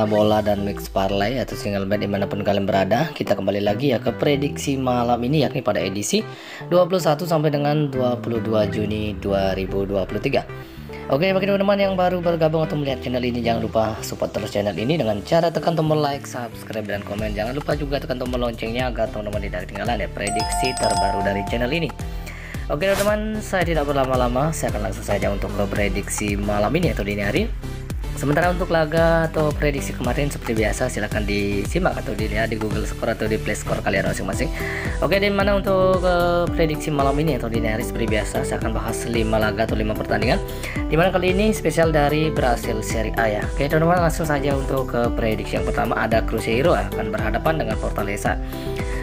bola dan mix parlay atau single bet dimanapun kalian berada, kita kembali lagi ya ke prediksi malam ini, yakni pada edisi 21 sampai dengan 22 Juni 2023. Oke, bagi teman-teman yang baru bergabung atau melihat channel ini, jangan lupa support terus channel ini dengan cara tekan tombol like, subscribe, dan komen. Jangan lupa juga tekan tombol loncengnya agar teman-teman tidak ketinggalan ya prediksi terbaru dari channel ini. Oke teman-teman, saya tidak berlama-lama, saya akan langsung saja untuk ke prediksi malam ini atau dini hari. Sementara untuk laga atau prediksi kemarin seperti biasa, silahkan disimak atau dilihat di Google Score atau di Play Store kalian masing-masing. Oke, di mana untuk prediksi malam ini atau dini hari seperti biasa, saya akan bahas 5 laga atau 5 pertandingan. Dimana kali ini spesial dari Brasil Serie A ya. Oke teman-teman, langsung saja untuk ke prediksi yang pertama. Ada Cruzeiro akan berhadapan dengan Fortaleza.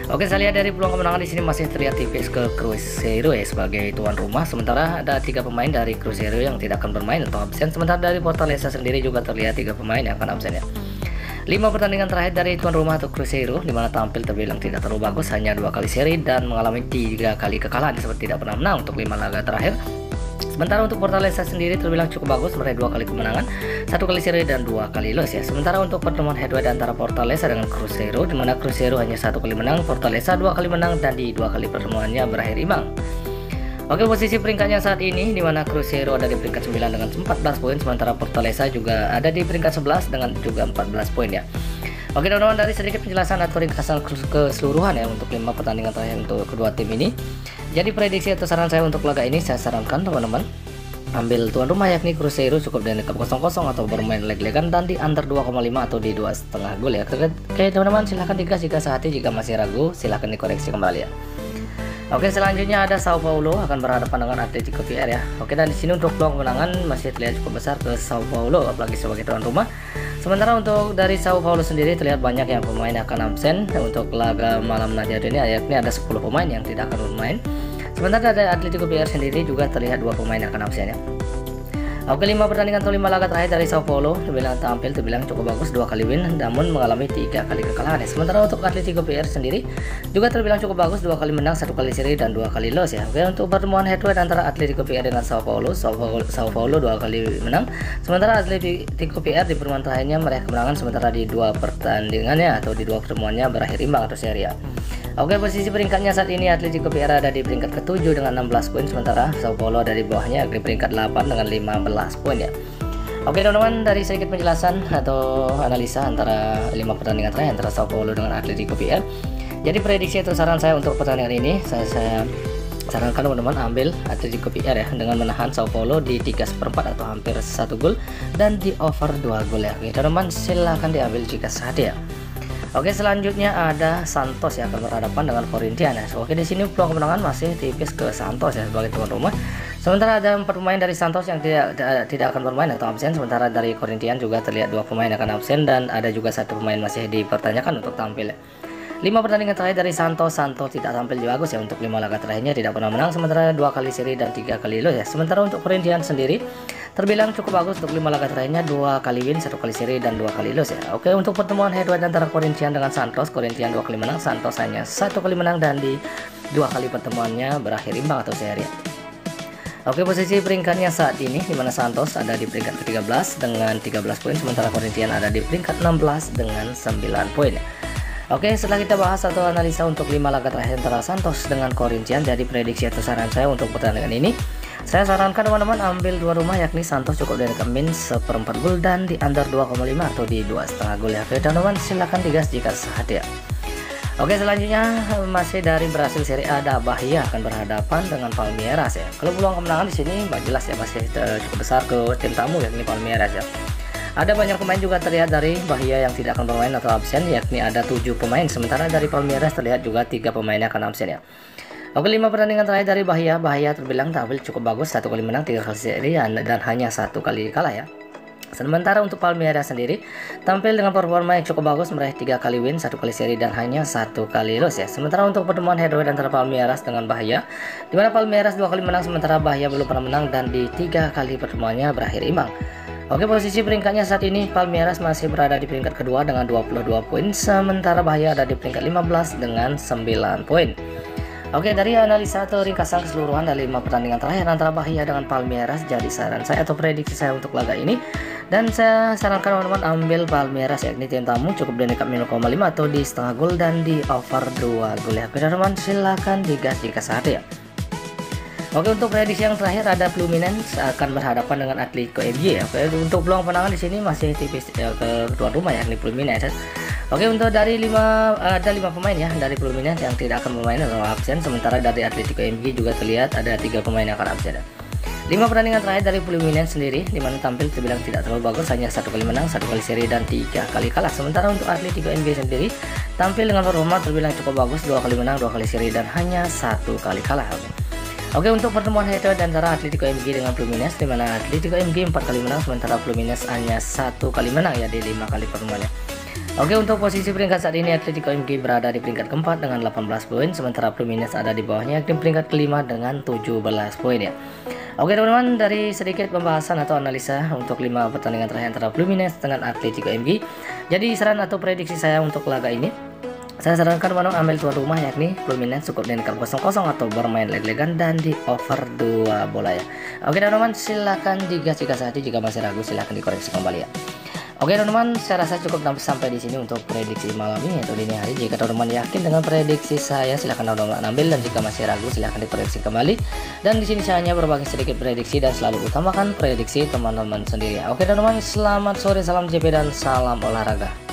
Oke, saya lihat dari peluang kemenangan di sini masih terlihat tipis ke Cruzeiro ya sebagai tuan rumah. Sementara ada 3 pemain dari Cruzeiro yang tidak akan bermain atau absen. Sementara dari Fortaleza sendiri juga terlihat 3 pemain yang akan absen ya. 5 pertandingan terakhir dari tuan rumah atau Cruzeiro, dimana tampil terbilang tidak terlalu bagus, hanya 2 kali seri dan mengalami 3 kali kekalahan, seperti tidak pernah menang untuk 5 laga terakhir. Sementara untuk Fortaleza sendiri terbilang cukup bagus, meraih 2 kali kemenangan, 1 kali seri dan 2 kali loss ya. Sementara untuk pertemuan head-to-head antara Fortaleza dengan Cruzeiro, di mana Cruzeiro hanya 1 kali menang, Fortaleza 2 kali menang, dan di 2 kali pertemuannya berakhir imbang. Oke, posisi peringkatnya saat ini, di mana Cruzeiro ada di peringkat 9 dengan 14 poin, sementara Fortaleza juga ada di peringkat 11 dengan juga 14 poin ya. Oke teman-teman, dari sedikit penjelasan atau ringkasan keseluruhan ya untuk 5 pertandingan terakhir untuk kedua tim ini. Jadi prediksi atau saran saya untuk laga ini, saya sarankan teman-teman ambil tuan rumah yakni Cruzeiro cukup dengan 0-0 atau bermain leg-legan dan di under 2,5 atau di 2,5 gol ya. Oke teman-teman, silahkan digas jika sehati, jika masih ragu silahkan dikoreksi kembali ya. Oke, selanjutnya ada Sao Paulo akan berhadapan dengan Atletico PR ya. Oke, dan di sini untuk peluang kemenangan masih terlihat cukup besar ke Sao Paulo apalagi sebagai tuan rumah. Sementara untuk dari Sao Paulo sendiri terlihat banyak yang pemain akan absen untuk laga malam nanti ini, yakni ada 10 pemain yang tidak akan bermain. Sementara dari Atletico PR sendiri juga terlihat 2 pemain yang akan absen ya. Oke, 5 pertandingan atau 5 laga terakhir dari Sao Paulo terbilang cukup bagus, 2 kali win namun mengalami 3 kali kekalahan ya. Sementara untuk Atletico PR sendiri juga terbilang cukup bagus, 2 kali menang, 1 kali seri dan 2 kali loss ya. Oke, untuk pertemuan head-to-head antara Atletico PR dengan Sao Paulo 2 kali menang, sementara Atletico PR di pertemuan terakhirnya meraih kemenangan, sementara di 2 pertandingannya atau di 2 pertemuannya berakhir imbang atau seri ya. Oke, posisi peringkatnya saat ini Atletico PR ada di peringkat ke-7 dengan 16 poin, sementara Sao Paulo ada di bawahnya di peringkat 8 dengan 15 poin ya. Oke teman-teman, dari sedikit penjelasan atau analisa antara 5 pertandingan terakhir antara Sao Paulo dengan Atletico PR. Jadi prediksi atau saran saya untuk pertandingan ini, saya sarankan teman-teman ambil Atletico PR ya dengan menahan Sao Paulo di 3/4 atau hampir 1 gol dan di over 2 gol ya. Oke teman-teman, silahkan diambil jika sehati ya. Oke, selanjutnya ada Santos yang akan berhadapan dengan Corinthians. Oke, di sini peluang kemenangan masih tipis ke Santos ya sebagai tuan rumah. Sementara ada 4 pemain dari Santos yang tidak akan bermain atau absen. Sementara dari Corinthians juga terlihat 2 pemain yang akan absen dan ada juga 1 pemain masih dipertanyakan untuk tampil. 5 pertandingan terakhir dari Santos tidak tampil bagus ya. Untuk 5 laga terakhirnya tidak pernah menang, sementara 2 kali seri dan 3 kali loss ya. Sementara untuk Corinthians sendiri terbilang cukup bagus, untuk 5 laga terakhirnya 2 kali win, 1 kali seri dan 2 kali loss ya. Oke, untuk pertemuan head-to-head antara Corinthians dengan Santos, Corinthians 2 kali menang, Santos hanya 1 kali menang dan di 2 kali pertemuannya berakhir imbang atau seri. Oke, posisi peringkatnya saat ini di mana Santos ada di peringkat ke-13 dengan 13 poin, sementara Corinthians ada di peringkat 16 dengan 9 poin. Oke, setelah kita bahas atau analisa untuk 5 laga terakhir antara Santos dengan Corinthians, jadi prediksi atau saran saya untuk pertandingan ini, saya sarankan teman-teman ambil tuan rumah yakni Santos cukup dari min 1/4 gol dan di under 2,5 atau di 2,5 gol ya. Oke teman-teman, silahkan digas jika sehati ya. Oke, selanjutnya masih dari Brasil Serie A, ada Bahia akan berhadapan dengan Palmeiras ya. Kalau peluang kemenangan di sini jelas ya masih cukup besar ke tim tamu yakni Palmeiras ya. Ada banyak pemain juga terlihat dari Bahia yang tidak akan bermain atau absen, yakni ada 7 pemain, sementara dari Palmeiras terlihat juga 3 pemain yang akan absen ya. Oke, 5 pertandingan terakhir dari Bahia terbilang tampil cukup bagus, 1 kali menang, 3 kali seri dan hanya 1 kali kalah ya. Sementara untuk Palmeiras sendiri tampil dengan performa yang cukup bagus, meraih 3 kali win, 1 kali seri dan hanya 1 kali loss ya. Sementara untuk pertemuan head-to-head antara Palmeiras dengan Bahia, di mana Palmeiras 2 kali menang, sementara Bahia belum pernah menang dan di 3 kali pertemuannya berakhir imbang. Oke, posisi peringkatnya saat ini Palmeiras masih berada di peringkat kedua dengan 22 poin, sementara Bahia ada di peringkat 15 dengan 9 poin. Oke, dari analisa atau ringkasan keseluruhan dari 5 pertandingan terakhir antara Bahia dengan Palmeiras, jadi saran saya atau prediksi saya untuk laga ini, dan saya sarankan teman-teman ambil Palmeiras, yakni tim tamu cukup di dekat 0,5 atau di setengah gol dan di over 2 gol ya. Oke teman-teman, silahkan digas jika saat ya. Oke, untuk prediksi yang terakhir ada Fluminense akan berhadapan dengan Atletico MG ya. Oke, untuk peluang penangan di sini masih tipis ya, ke tuan rumah yakni Fluminense. Oke, untuk dari ada 5 pemain ya dari Fluminense yang tidak akan bermain atau absen, sementara dari Atletico MG juga terlihat ada 3 pemain yang akan absen. 5 pertandingan terakhir dari Fluminense sendiri dimana tampil terbilang tidak terlalu bagus, hanya 1 kali menang, 1 kali seri dan 3 kali kalah. Sementara untuk Atletico MG sendiri tampil dengan performa terbilang cukup bagus, 2 kali menang, 2 kali seri dan hanya 1 kali kalah. Oke, untuk pertemuan head to head antara Atletico MG dengan Fluminense, di mana Atletico MG 4 kali menang sementara Fluminense hanya 1 kali menang ya di 5 kali pertemuannya. Oke, untuk posisi peringkat saat ini Atletico MG berada di peringkat keempat dengan 18 poin, sementara Fluminense ada di bawahnya di peringkat kelima dengan 17 poin ya. Oke teman-teman, dari sedikit pembahasan atau analisa untuk 5 pertandingan terakhir antara Fluminense dengan Atletico MG, jadi saran atau prediksi saya untuk laga ini, saya sarankan teman-teman ambil tuan rumah yakni Fluminense cukup di dekat 0-0 atau bermain leg-legan dan di over 2 bola ya. Oke teman-teman, silahkan digas jika saat ini, jika masih ragu silahkan dikoreksi kembali ya. Oke teman-teman, saya rasa cukup sampai di sini untuk prediksi malam ini atau dini hari. Jika teman-teman yakin dengan prediksi saya, silahkan teman-teman ambil, dan jika masih ragu silahkan dikoreksi kembali. Dan di sini saya hanya berbagi sedikit prediksi dan selalu utamakan prediksi teman-teman sendiri. Oke teman-teman, selamat sore, salam JP dan salam olahraga.